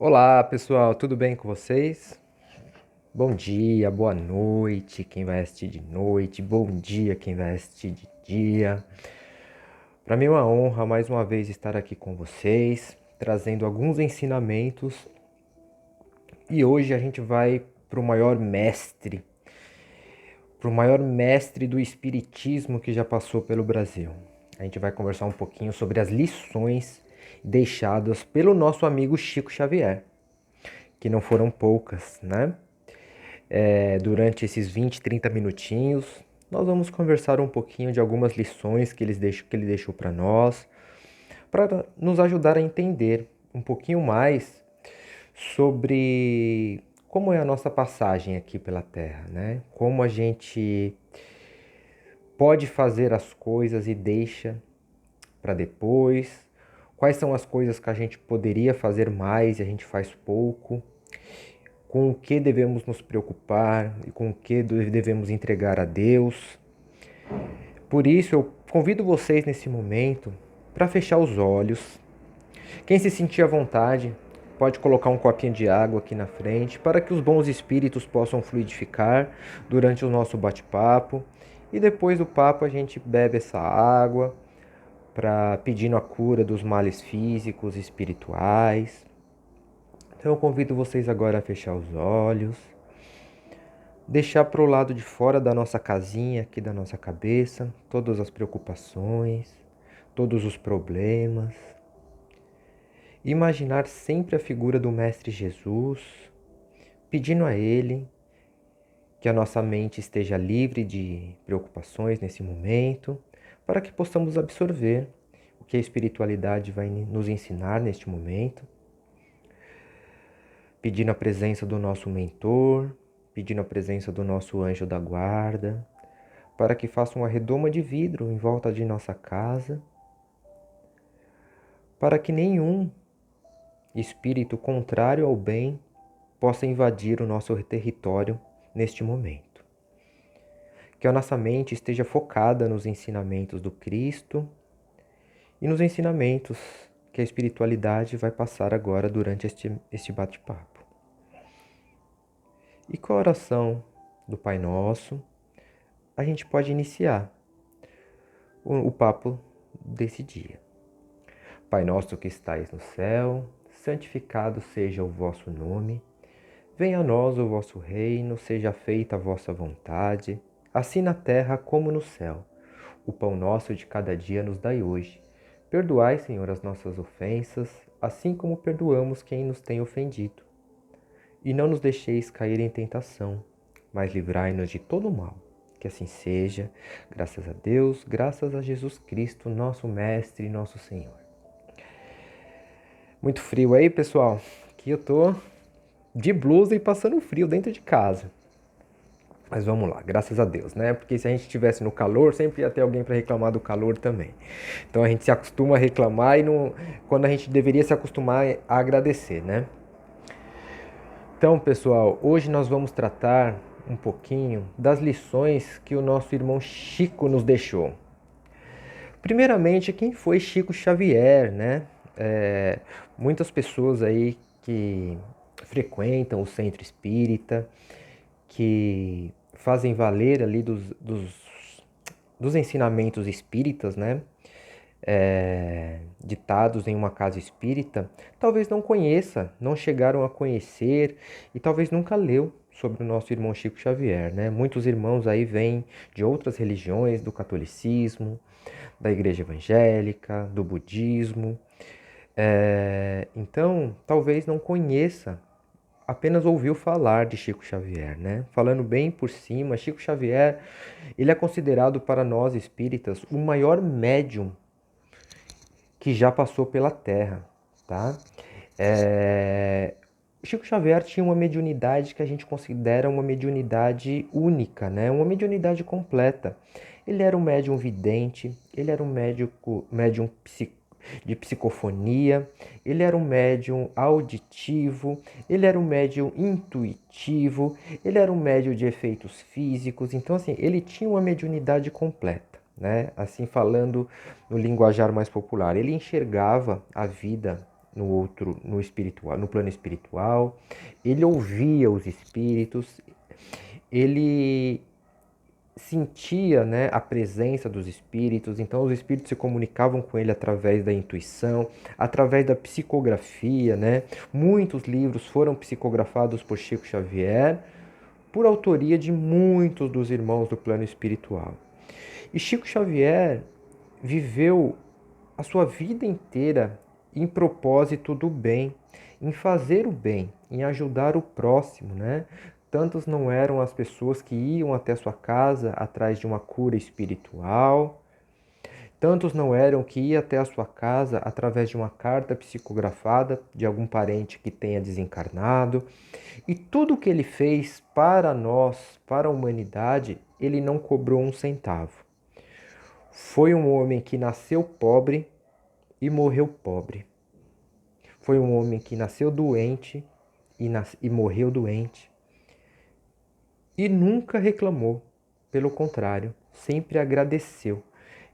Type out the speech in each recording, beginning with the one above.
Olá, pessoal, tudo bem com vocês? Bom dia, boa noite, quem vai assistir de noite, bom dia, quem vai assistir de dia. Para mim é uma honra mais uma vez estar aqui com vocês, trazendo alguns ensinamentos. E hoje a gente vai para o maior mestre do espiritismo que já passou pelo Brasil. A gente vai conversar um pouquinho sobre as lições deixadas pelo nosso amigo Chico Xavier, que não foram poucas, né? Durante esses 20, 30 minutinhos, nós vamos conversar um pouquinho de algumas lições que ele deixou para nós, para nos ajudar a entender um pouquinho mais sobre como é a nossa passagem aqui pela Terra, né? Como a gente pode fazer as coisas e deixa para depois, quais são as coisas que a gente poderia fazer mais e a gente faz pouco, com o que devemos nos preocupar e com o que devemos entregar a Deus. Por isso, eu convido vocês nesse momento para fechar os olhos. Quem se sentir à vontade, pode colocar um copinho de água aqui na frente para que os bons espíritos possam fluidificar durante o nosso bate-papo. E depois do papo a gente bebe essa água para pedindo a cura dos males físicos e espirituais. Então eu convido vocês agora a fechar os olhos, deixar para o lado de fora da nossa casinha, aqui da nossa cabeça, todas as preocupações, todos os problemas. Imaginar sempre a figura do Mestre Jesus, pedindo a Ele que a nossa mente esteja livre de preocupações nesse momento, para que possamos absorver o que a espiritualidade vai nos ensinar neste momento. Pedindo a presença do nosso mentor, pedindo a presença do nosso anjo da guarda, para que faça uma redoma de vidro em volta de nossa casa, para que nenhum espírito contrário ao bem possa invadir o nosso território neste momento. Que a nossa mente esteja focada nos ensinamentos do Cristo e nos ensinamentos que a espiritualidade vai passar agora durante este bate-papo. E com a oração do Pai Nosso, a gente pode iniciar o papo desse dia. Pai nosso que estais no céu, santificado seja o vosso nome. Venha a nós o vosso reino, seja feita a vossa vontade, assim na terra como no céu. O pão nosso de cada dia nos dai hoje. Perdoai, Senhor, as nossas ofensas, assim como perdoamos quem nos tem ofendido. E não nos deixeis cair em tentação, mas livrai-nos de todo o mal. Que assim seja, graças a Deus, graças a Jesus Cristo, nosso Mestre e nosso Senhor. Muito frio aí, pessoal? Aqui eu tô de blusa e passando frio dentro de casa. Mas vamos lá, graças a Deus, né? Porque se a gente estivesse no calor, sempre ia ter alguém para reclamar do calor também. Então a gente se acostuma a reclamar e não, quando a gente deveria se acostumar a agradecer, né? Então, pessoal, hoje nós vamos tratar um pouquinho das lições que o nosso irmão Chico nos deixou. Primeiramente, quem foi Chico Xavier, né? Muitas pessoas aí que frequentam o centro espírita, que fazem valer ali dos ensinamentos espíritas, né? Ditados em uma casa espírita, talvez não conheça, não chegaram a conhecer e talvez nunca leu sobre o nosso irmão Chico Xavier, né? Muitos irmãos aí vêm de outras religiões, do catolicismo, da igreja evangélica, do budismo, então talvez não conheça, apenas ouviu falar de Chico Xavier, né? Falando bem por cima, Chico Xavier, ele é considerado para nós espíritas o maior médium que já passou pela Terra, tá? Chico Xavier tinha uma mediunidade que a gente considera uma mediunidade única, né? Uma mediunidade completa. Ele era um médium vidente, ele era um médium de psicofonia, ele era um médium auditivo, ele era um médium intuitivo, ele era um médium de efeitos físicos. Então, assim, ele tinha uma mediunidade completa, né? Assim, falando no linguajar mais popular, ele enxergava a vida no espiritual, no plano espiritual. Ele ouvia os espíritos, ele sentia, né, a presença dos espíritos, então os espíritos se comunicavam com ele através da intuição, através da psicografia, né? Muitos livros foram psicografados por Chico Xavier, por autoria de muitos dos irmãos do plano espiritual. E Chico Xavier viveu a sua vida inteira em propósito do bem, em fazer o bem, em ajudar o próximo, né? Tantos não eram as pessoas que iam até sua casa atrás de uma cura espiritual, tantos não eram que iam até a sua casa através de uma carta psicografada de algum parente que tenha desencarnado. E tudo que ele fez para nós, para a humanidade, ele não cobrou um centavo. Foi um homem que nasceu pobre e morreu pobre. Foi um homem que nasceu doente e morreu doente. E nunca reclamou. Pelo contrário, sempre agradeceu.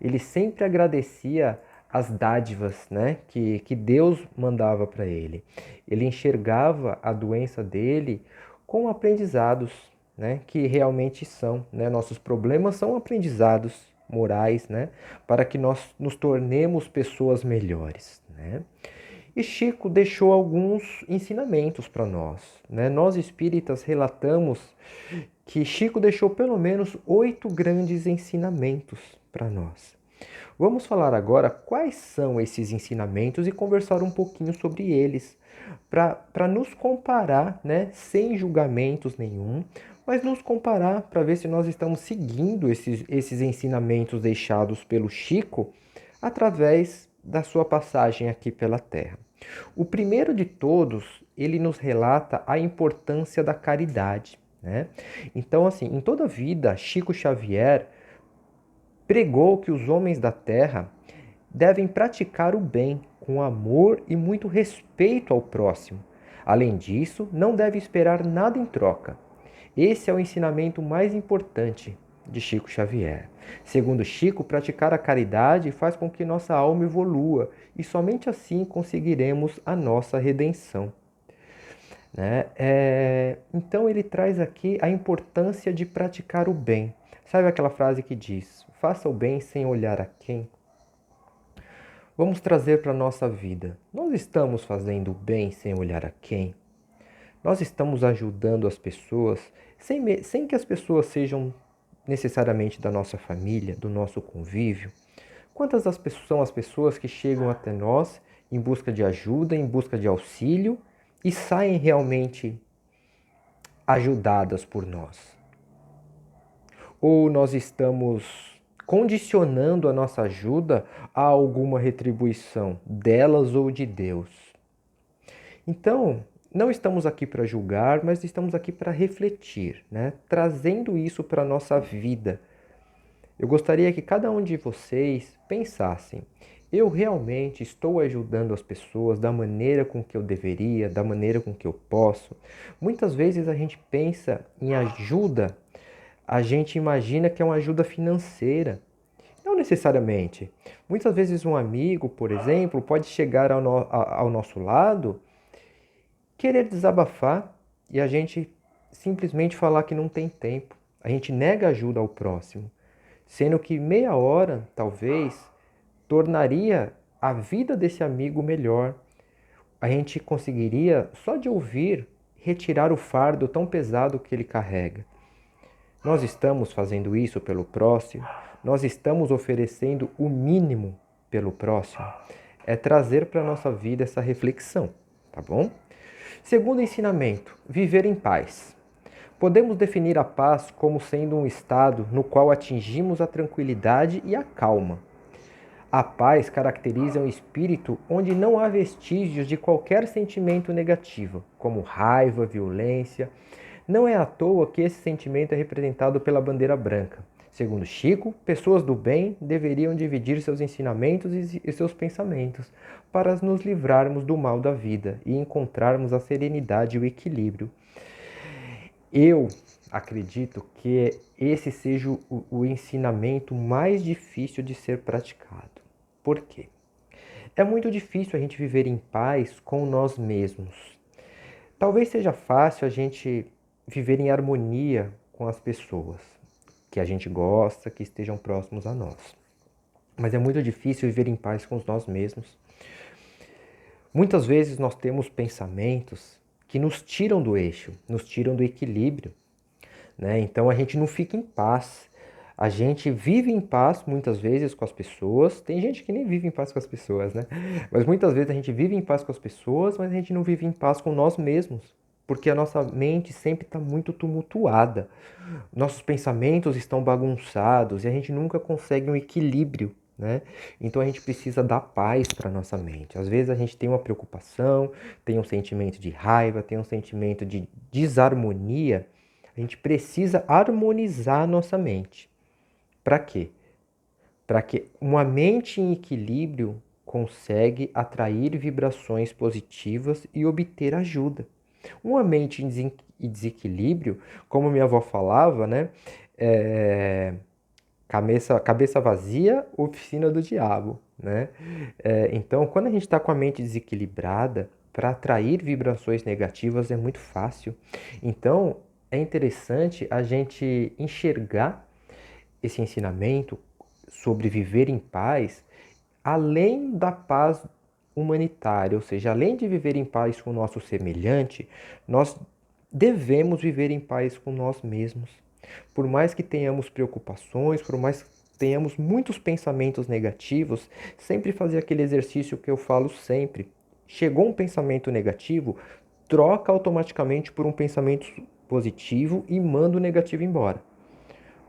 Ele sempre agradecia as dádivas, né, que Deus mandava para ele. Ele enxergava a doença dele como aprendizados, né, que realmente são, né? Nossos problemas são aprendizados morais, né, para que nós nos tornemos pessoas melhores, né? E Chico deixou alguns ensinamentos para nós, né? Nós espíritas relatamos que Chico deixou pelo menos 8 grandes ensinamentos para nós. Vamos falar agora quais são esses ensinamentos e conversar um pouquinho sobre eles, para nos comparar, né, sem julgamentos nenhum, mas nos comparar para ver se nós estamos seguindo esses ensinamentos deixados pelo Chico através da sua passagem aqui pela Terra. O primeiro de todos, ele nos relata a importância da caridade, né? Então, assim, em toda a vida, Chico Xavier pregou que os homens da terra devem praticar o bem com amor e muito respeito ao próximo. Além disso, não deve esperar nada em troca. Esse é o ensinamento mais importante de Chico Xavier. Segundo Chico, praticar a caridade faz com que nossa alma evolua e somente assim conseguiremos a nossa redenção. Né? Então ele traz aqui a importância de praticar o bem. Sabe aquela frase que diz: faça o bem sem olhar a quem? Vamos trazer para a nossa vida. Nós estamos fazendo o bem sem olhar a quem? Nós estamos ajudando as pessoas sem que as pessoas sejam necessariamente da nossa família, do nosso convívio? Quantas são as pessoas que chegam até nós em busca de ajuda, em busca de auxílio e saem realmente ajudadas por nós? Ou nós estamos condicionando a nossa ajuda a alguma retribuição delas ou de Deus? Então, não estamos aqui para julgar, mas estamos aqui para refletir, né? Trazendo isso para a nossa vida. Eu gostaria que cada um de vocês pensassem: eu realmente estou ajudando as pessoas da maneira com que eu deveria, da maneira com que eu posso? Muitas vezes a gente pensa em ajuda, a gente imagina que é uma ajuda financeira. Não necessariamente. Muitas vezes um amigo, por exemplo, pode chegar ao nosso lado, querer desabafar e a gente simplesmente falar que não tem tempo. A gente nega ajuda ao próximo, sendo que meia hora, talvez, tornaria a vida desse amigo melhor. A gente conseguiria, só de ouvir, retirar o fardo tão pesado que ele carrega. Nós estamos fazendo isso pelo próximo, nós estamos oferecendo o mínimo pelo próximo. É trazer para a nossa vida essa reflexão, tá bom? Segundo ensinamento, viver em paz. Podemos definir a paz como sendo um estado no qual atingimos a tranquilidade e a calma. A paz caracteriza um espírito onde não há vestígios de qualquer sentimento negativo, como raiva, violência. Não é à toa que esse sentimento é representado pela bandeira branca. Segundo Chico, pessoas do bem deveriam dividir seus ensinamentos e seus pensamentos para nos livrarmos do mal da vida e encontrarmos a serenidade e o equilíbrio. Eu acredito que esse seja o ensinamento mais difícil de ser praticado. Por quê? É muito difícil a gente viver em paz com nós mesmos. Talvez seja fácil a gente viver em harmonia com as pessoas que a gente gosta, que estejam próximos a nós. Mas é muito difícil viver em paz com nós mesmos. Muitas vezes nós temos pensamentos que nos tiram do eixo, nos tiram do equilíbrio, né? Então a gente não fica em paz. A gente vive em paz muitas vezes com as pessoas. Tem gente que nem vive em paz com as pessoas, né? Mas muitas vezes a gente vive em paz com as pessoas, mas a gente não vive em paz com nós mesmos. Porque a nossa mente sempre está muito tumultuada. Nossos pensamentos estão bagunçados e a gente nunca consegue um equilíbrio, né? Então a gente precisa dar paz para nossa mente. Às vezes a gente tem uma preocupação, tem um sentimento de raiva, tem um sentimento de desarmonia. A gente precisa harmonizar a nossa mente. Para quê? Para que uma mente em equilíbrio consegue atrair vibrações positivas e obter ajuda. Uma mente em desequilíbrio, como minha avó falava, né? Cabeça vazia, oficina do diabo, né? Então, quando a gente está com a mente desequilibrada, para atrair vibrações negativas é muito fácil. Então, é interessante a gente enxergar esse ensinamento sobre viver em paz, além da paz humanitária, ou seja, além de viver em paz com o nosso semelhante, nós devemos viver em paz com nós mesmos. Por mais que tenhamos preocupações, por mais que tenhamos muitos pensamentos negativos, sempre fazer aquele exercício que eu falo sempre. Chegou um pensamento negativo, troca automaticamente por um pensamento positivo e manda o negativo embora.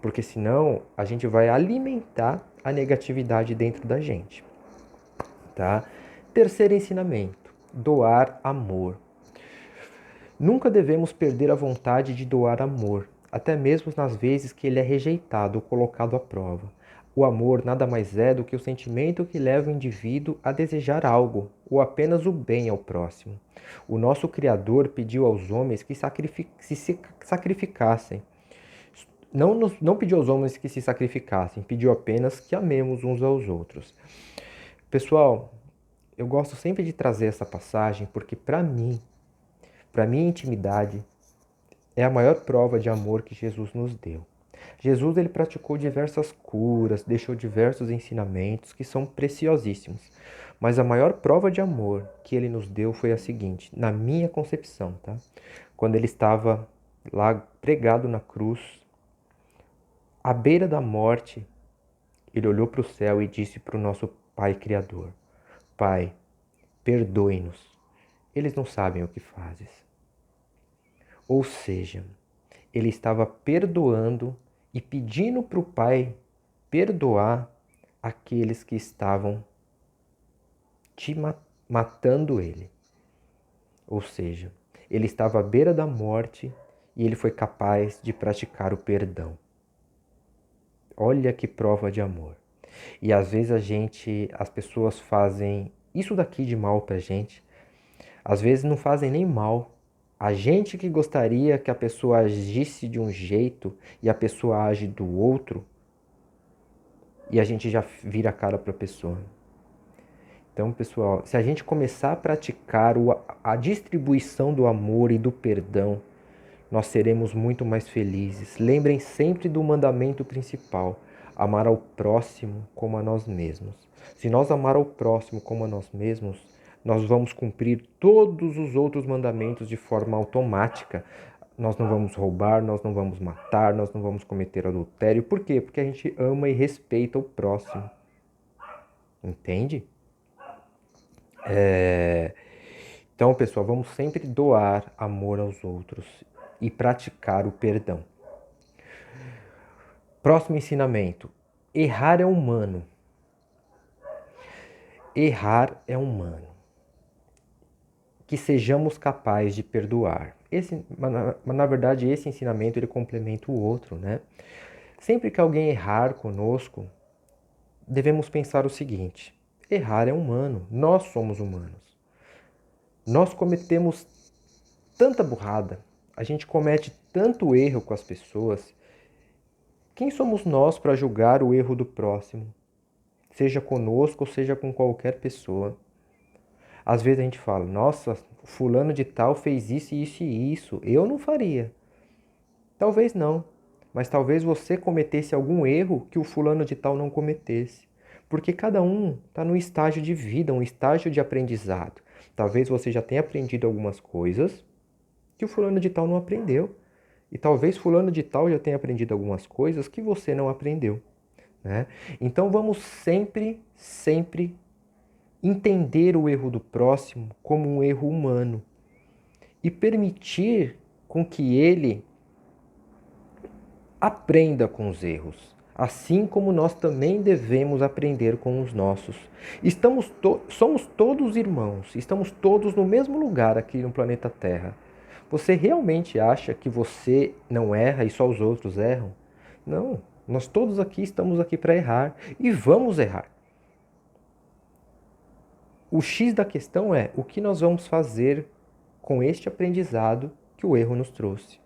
Porque senão a gente vai alimentar a negatividade dentro da gente, tá? Terceiro ensinamento: doar amor. Nunca devemos perder a vontade de doar amor, até mesmo nas vezes que ele é rejeitado ou colocado à prova. O amor nada mais é do que o sentimento que leva o indivíduo a desejar algo, ou apenas o bem ao próximo. O nosso Criador pediu aos homens que se sacrificassem. Não pediu aos homens que se sacrificassem, pediu apenas que amemos uns aos outros. Pessoal, eu gosto sempre de trazer essa passagem porque para minha intimidade, é a maior prova de amor que Jesus nos deu. Jesus ele praticou diversas curas, deixou diversos ensinamentos que são preciosíssimos. Mas a maior prova de amor que ele nos deu foi a seguinte, na minha concepção, tá? Quando ele estava lá pregado na cruz, à beira da morte, ele olhou para o céu e disse para o nosso Pai Criador: Pai, perdoe-nos, eles não sabem o que fazes. Ou seja, ele estava perdoando e pedindo para o Pai perdoar aqueles que estavam matando ele. Ou seja, ele estava à beira da morte e ele foi capaz de praticar o perdão. Olha que prova de amor. E às vezes as pessoas fazem isso daqui de mal pra gente. Às vezes não fazem nem mal. A gente que gostaria que a pessoa agisse de um jeito e a pessoa age do outro, e a gente já vira a cara para a pessoa. Então, pessoal, se a gente começar a praticar a distribuição do amor e do perdão, nós seremos muito mais felizes. Lembrem sempre do mandamento principal: amar ao próximo como a nós mesmos. Se nós amar ao próximo como a nós mesmos, nós vamos cumprir todos os outros mandamentos de forma automática. Nós não vamos roubar, nós não vamos matar, nós não vamos cometer adultério. Por quê? Porque a gente ama e respeita o próximo. Entende? Então, pessoal, vamos sempre doar amor aos outros e praticar o perdão. Próximo ensinamento: errar é humano. Errar é humano. Que sejamos capazes de perdoar. Na verdade, esse ensinamento ele complementa o outro, né? Sempre que alguém errar conosco, devemos pensar o seguinte: errar é humano, nós somos humanos. Nós cometemos tanta burrada, a gente comete tanto erro com as pessoas. Quem somos nós para julgar o erro do próximo? seja conosco ou seja com qualquer pessoa. Às vezes a gente fala, nossa, fulano de tal fez isso, isso e isso, eu não faria. Talvez não, mas talvez você cometesse algum erro que o fulano de tal não cometesse. Porque cada um está num estágio de vida, um estágio de aprendizado. Talvez você já tenha aprendido algumas coisas que o fulano de tal não aprendeu. E talvez fulano de tal já tenha aprendido algumas coisas que você não aprendeu, né? Então vamos sempre, sempre entender o erro do próximo como um erro humano e permitir com que ele aprenda com os erros, assim como nós também devemos aprender com os nossos. Somos todos irmãos, estamos todos no mesmo lugar aqui no planeta Terra. Você realmente acha que você não erra e só os outros erram? Não, nós todos aqui estamos aqui para errar e vamos errar. O X da questão é o que nós vamos fazer com este aprendizado que o erro nos trouxe.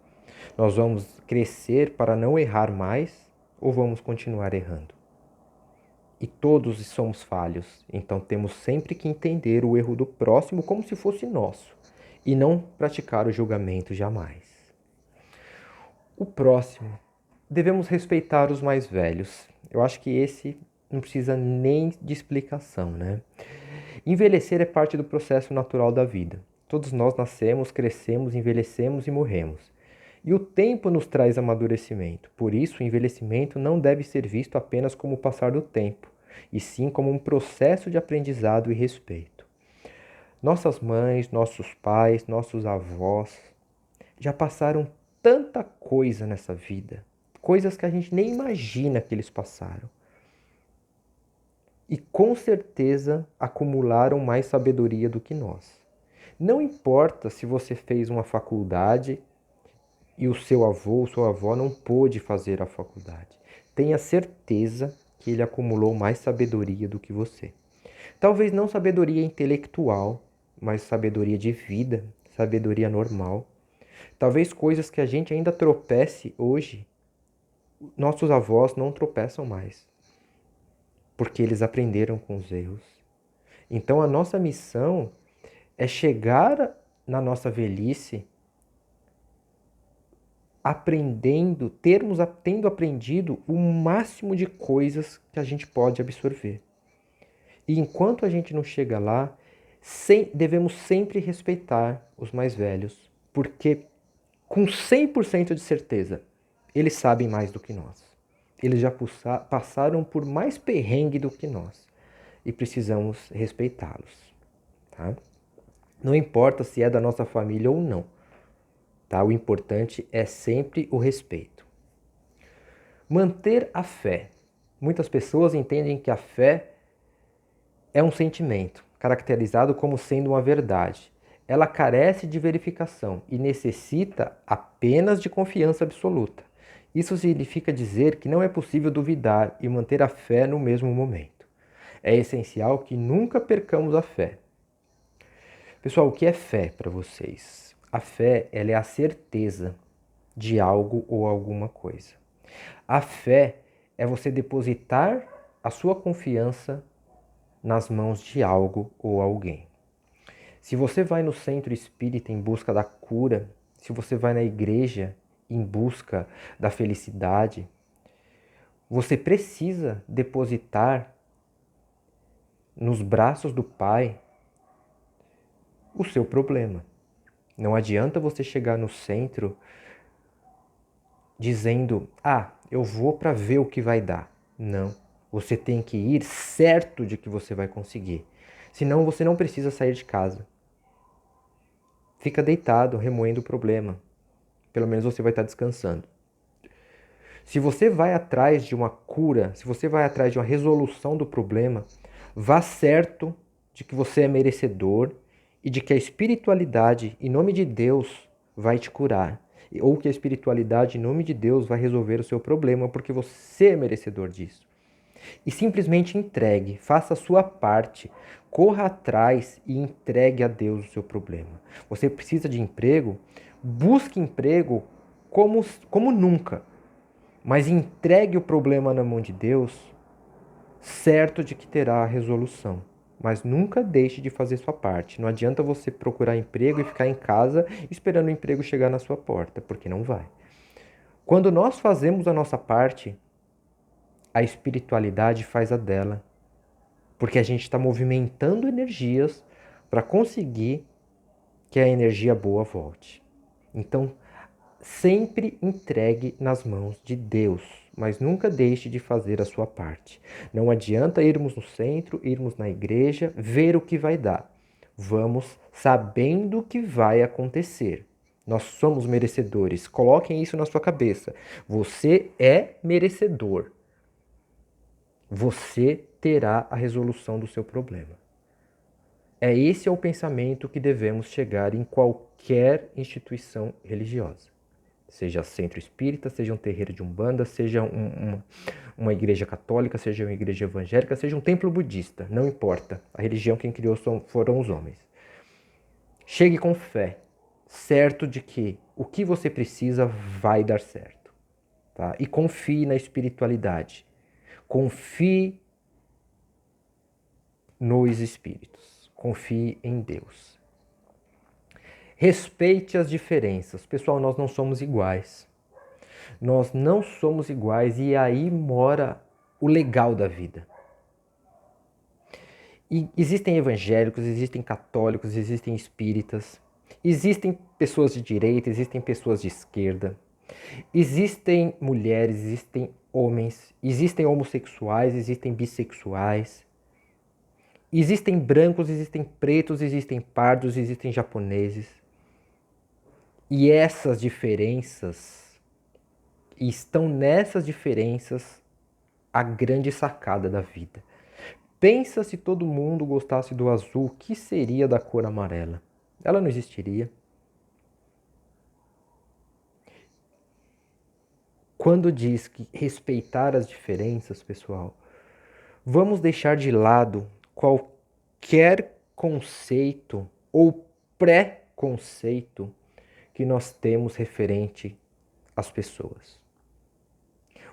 Nós vamos crescer para não errar mais ou vamos continuar errando? E todos somos falhos, então temos sempre que entender o erro do próximo como se fosse nosso e não praticar o julgamento jamais. O próximo, devemos respeitar os mais velhos. Eu acho que esse não precisa nem de explicação, né? Envelhecer é parte do processo natural da vida. Todos nós nascemos, crescemos, envelhecemos e morremos. E o tempo nos traz amadurecimento. Por isso, o envelhecimento não deve ser visto apenas como o passar do tempo, e sim como um processo de aprendizado e respeito. Nossas mães, nossos pais, nossos avós já passaram tanta coisa nessa vida, coisas que a gente nem imagina que eles passaram. E com certeza acumularam mais sabedoria do que nós. Não importa se você fez uma faculdade e o seu avô ou sua avó não pôde fazer a faculdade. Tenha certeza que ele acumulou mais sabedoria do que você. Talvez não sabedoria intelectual, mas sabedoria de vida, sabedoria normal. Talvez coisas que a gente ainda tropece hoje, nossos avós não tropeçam mais, porque eles aprenderam com os erros. Então a nossa missão é chegar na nossa velhice tendo aprendido o máximo de coisas que a gente pode absorver. E enquanto a gente não chega lá, devemos sempre respeitar os mais velhos, porque com 100% de certeza, eles sabem mais do que nós. Eles já passaram por mais perrengue do que nós e precisamos respeitá-los, tá? Não importa se é da nossa família ou não. Tá? O importante é sempre o respeito. Manter a fé. Muitas pessoas entendem que a fé é um sentimento, caracterizado como sendo uma verdade. Ela carece de verificação e necessita apenas de confiança absoluta. Isso significa dizer que não é possível duvidar e manter a fé no mesmo momento. É essencial que nunca percamos a fé. Pessoal, o que é fé para vocês? A fé, ela é a certeza de algo ou alguma coisa. A fé é você depositar a sua confiança nas mãos de algo ou alguém. Se você vai no centro espírita em busca da cura, se você vai na igreja em busca da felicidade, você precisa depositar nos braços do Pai o seu problema. Não adianta você chegar no centro dizendo, eu vou para ver o que vai dar. Não, você tem que ir certo de que você vai conseguir. Senão você não precisa sair de casa. Fica deitado, remoendo o problema. Pelo menos você vai estar descansando. Se você vai atrás de uma cura, se você vai atrás de uma resolução do problema, vá certo de que você é merecedor e de que a espiritualidade, em nome de Deus, vai te curar. Ou que a espiritualidade, em nome de Deus, vai resolver o seu problema, porque você é merecedor disso. E simplesmente entregue, faça a sua parte, corra atrás e entregue a Deus o seu problema. Você precisa de emprego? Busque emprego como nunca, mas entregue o problema na mão de Deus certo de que terá a resolução. Mas nunca deixe de fazer sua parte. Não adianta você procurar emprego e ficar em casa esperando o emprego chegar na sua porta, porque não vai. Quando nós fazemos a nossa parte, a espiritualidade faz a dela. Porque a gente está movimentando energias para conseguir que a energia boa volte. Então, sempre entregue nas mãos de Deus, mas nunca deixe de fazer a sua parte. Não adianta irmos no centro, irmos na igreja, ver o que vai dar. Vamos sabendo o que vai acontecer. Nós somos merecedores. Coloquem isso na sua cabeça. Você é merecedor. Você terá a resolução do seu problema. Esse é o pensamento que devemos chegar em qualquer instituição religiosa. Seja centro espírita, seja um terreiro de umbanda, seja uma igreja católica, seja uma igreja evangélica, seja um templo budista, não importa. A religião quem criou foram os homens. Chegue com fé, certo de que o que você precisa vai dar certo. Tá? E confie na espiritualidade. Confie nos espíritos. Confie em Deus. Respeite as diferenças. Pessoal, nós não somos iguais. Nós não somos iguais e aí mora o legal da vida. E existem evangélicos, existem católicos, existem espíritas, existem pessoas de direita, existem pessoas de esquerda, existem mulheres, existem homens, existem homossexuais, existem bissexuais, existem brancos, existem pretos, existem pardos, existem japoneses. E essas diferenças, estão nessas diferenças a grande sacada da vida. Pensa se todo mundo gostasse do azul, o que seria da cor amarela? Ela não existiria. Quando diz que respeitar as diferenças, pessoal, vamos deixar de lado qualquer conceito ou pré-conceito que nós temos referente às pessoas.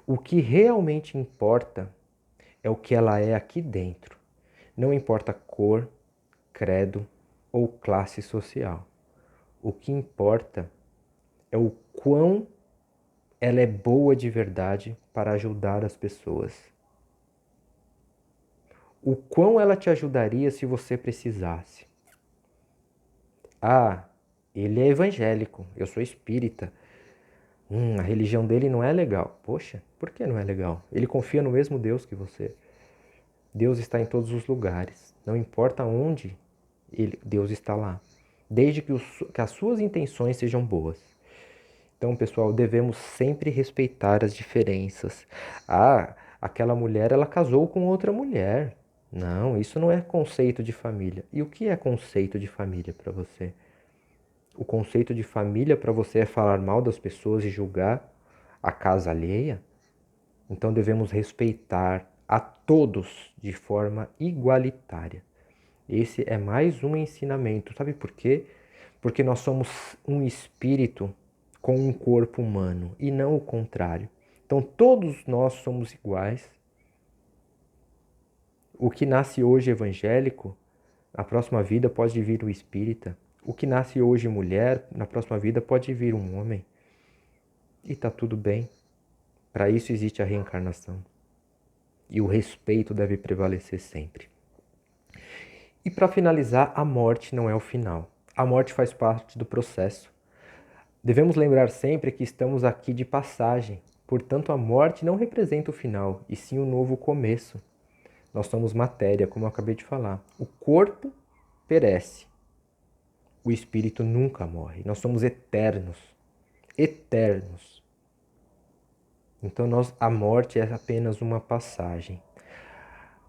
O que realmente importa é o que ela é aqui dentro. Não importa cor, credo ou classe social. O que importa é o quão ela é boa de verdade para ajudar as pessoas. O quão ela te ajudaria se você precisasse. Ah, ele é evangélico, eu sou espírita. A religião dele não é legal. Poxa, por que não é legal? Ele confia no mesmo Deus que você. Deus está em todos os lugares. Não importa onde Deus está lá. Desde que as suas intenções sejam boas. Então, pessoal, devemos sempre respeitar as diferenças. Ah, aquela mulher, ela casou com outra mulher. Não, isso não é conceito de família. E o que é conceito de família para você? O conceito de família para você é falar mal das pessoas e julgar a casa alheia? Então devemos respeitar a todos de forma igualitária. Esse é mais um ensinamento. Sabe por quê? Porque nós somos um espírito com um corpo humano e não o contrário. Então todos nós somos iguais. O que nasce hoje evangélico, na próxima vida pode vir um espírita. O que nasce hoje mulher, na próxima vida pode vir um homem. E tá tudo bem. Para isso existe a reencarnação. E o respeito deve prevalecer sempre. E para finalizar, a morte não é o final. A morte faz parte do processo. Devemos lembrar sempre que estamos aqui de passagem. Portanto, a morte não representa o final, e sim um novo começo. Nós somos matéria, como eu acabei de falar. O corpo perece. O espírito nunca morre. Nós somos eternos. Eternos. Então a morte é apenas uma passagem.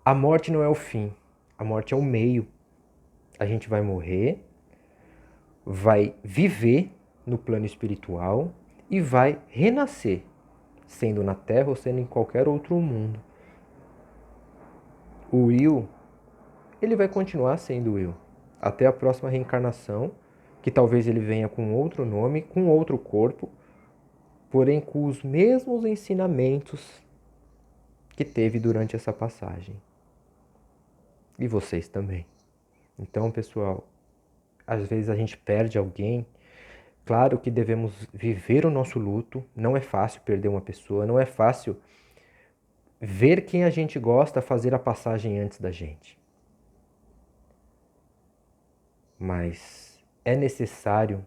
A morte não é o fim. A morte é o meio. A gente vai morrer, vai viver no plano espiritual e vai renascer, sendo na Terra ou sendo em qualquer outro mundo. O Will, ele vai continuar sendo Will até a próxima reencarnação, que talvez ele venha com outro nome, com outro corpo, porém com os mesmos ensinamentos que teve durante essa passagem. E vocês também. Então, pessoal, às vezes a gente perde alguém. Claro que devemos viver o nosso luto. Não é fácil perder uma pessoa, não é fácil ver quem a gente gosta fazer a passagem antes da gente. Mas é necessário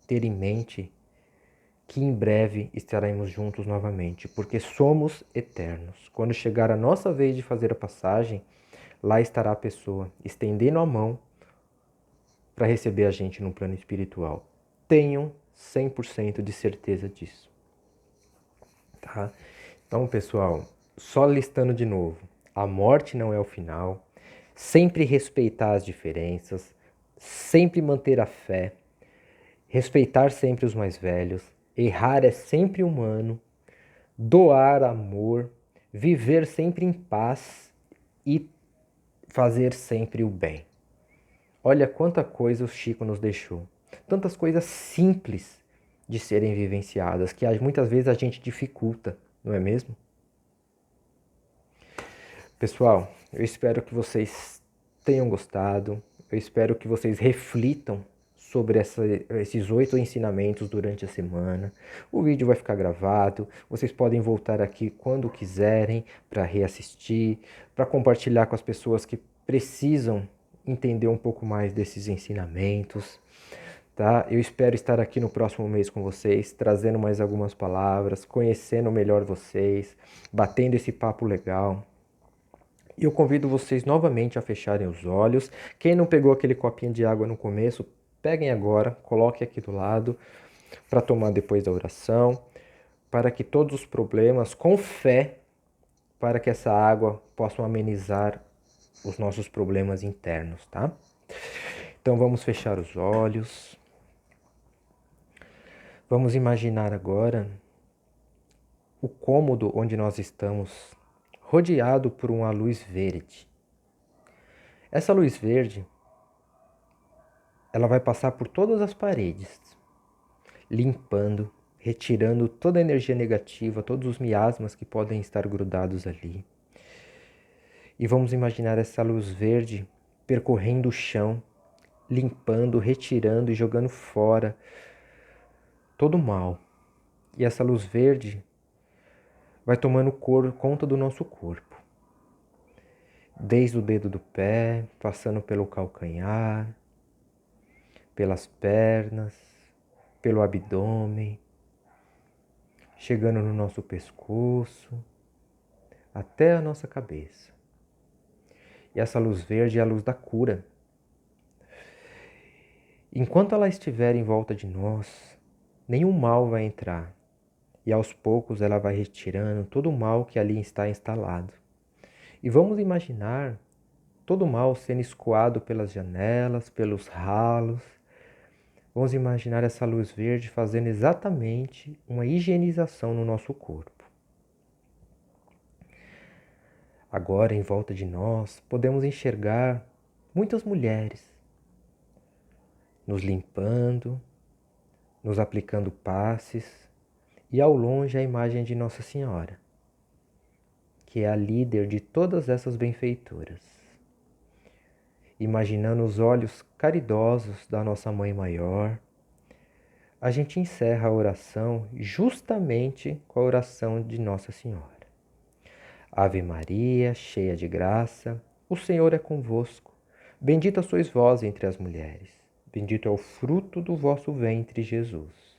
ter em mente que em breve estaremos juntos novamente, porque somos eternos. Quando chegar a nossa vez de fazer a passagem, lá estará a pessoa, estendendo a mão para receber a gente no plano espiritual. Tenham 100% de certeza disso. Tá? Então, pessoal, só listando de novo. A morte não é o final. Sempre respeitar as diferenças. Sempre manter a fé. Respeitar sempre os mais velhos. Errar é sempre humano. Doar amor. Viver sempre em paz. E fazer sempre o bem. Olha quanta coisa o Chico nos deixou. Tantas coisas simples de serem vivenciadas, que muitas vezes a gente dificulta, não é mesmo? Pessoal, eu espero que vocês tenham gostado. Eu espero que vocês reflitam sobre esses 8 ensinamentos durante a semana. O vídeo vai ficar gravado. Vocês podem voltar aqui quando quiserem para reassistir, para compartilhar com as pessoas que precisam entender um pouco mais desses ensinamentos. Tá? Eu espero estar aqui no próximo mês com vocês, trazendo mais algumas palavras, conhecendo melhor vocês, batendo esse papo legal. E eu convido vocês novamente a fecharem os olhos. Quem não pegou aquele copinho de água no começo, peguem agora, coloquem aqui do lado para tomar depois da oração, para que todos os problemas, com fé, para que essa água possa amenizar os nossos problemas internos, tá? Então vamos fechar os olhos. Vamos imaginar agora o cômodo onde nós estamos, rodeado por uma luz verde. Essa luz verde, ela vai passar por todas as paredes, limpando, retirando toda a energia negativa, todos os miasmas que podem estar grudados ali. E vamos imaginar essa luz verde percorrendo o chão, limpando, retirando e jogando fora todo o mal. E essa luz verde vai tomando conta do nosso corpo. Desde o dedo do pé, passando pelo calcanhar, pelas pernas, pelo abdômen, chegando no nosso pescoço, até a nossa cabeça. E essa luz verde é a luz da cura. Enquanto ela estiver em volta de nós, nenhum mal vai entrar. E aos poucos ela vai retirando todo o mal que ali está instalado. E vamos imaginar todo o mal sendo escoado pelas janelas, pelos ralos. Vamos imaginar essa luz verde fazendo exatamente uma higienização no nosso corpo. Agora, em volta de nós, podemos enxergar muitas mulheres nos limpando, nos aplicando passes e ao longe a imagem de Nossa Senhora, que é a líder de todas essas benfeitoras. Imaginando os olhos caridosos da nossa Mãe Maior, a gente encerra a oração justamente com a oração de Nossa Senhora. Ave Maria, cheia de graça, o Senhor é convosco. Bendita sois vós entre as mulheres. Bendito é o fruto do vosso ventre, Jesus.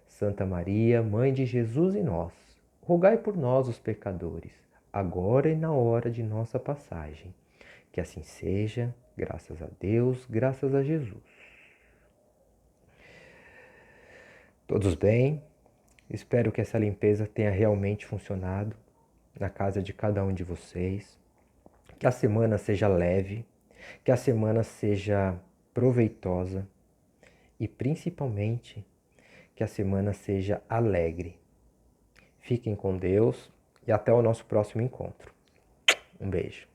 Santa Maria, Mãe de Jesus e nós, rogai por nós, os pecadores, agora e na hora de nossa passagem. Que assim seja, graças a Deus, graças a Jesus. Todos bem? Espero que essa limpeza tenha realmente funcionado na casa de cada um de vocês. Que a semana seja leve, que a semana seja proveitosa e principalmente que a semana seja alegre. Fiquem com Deus e até o nosso próximo encontro. Um beijo.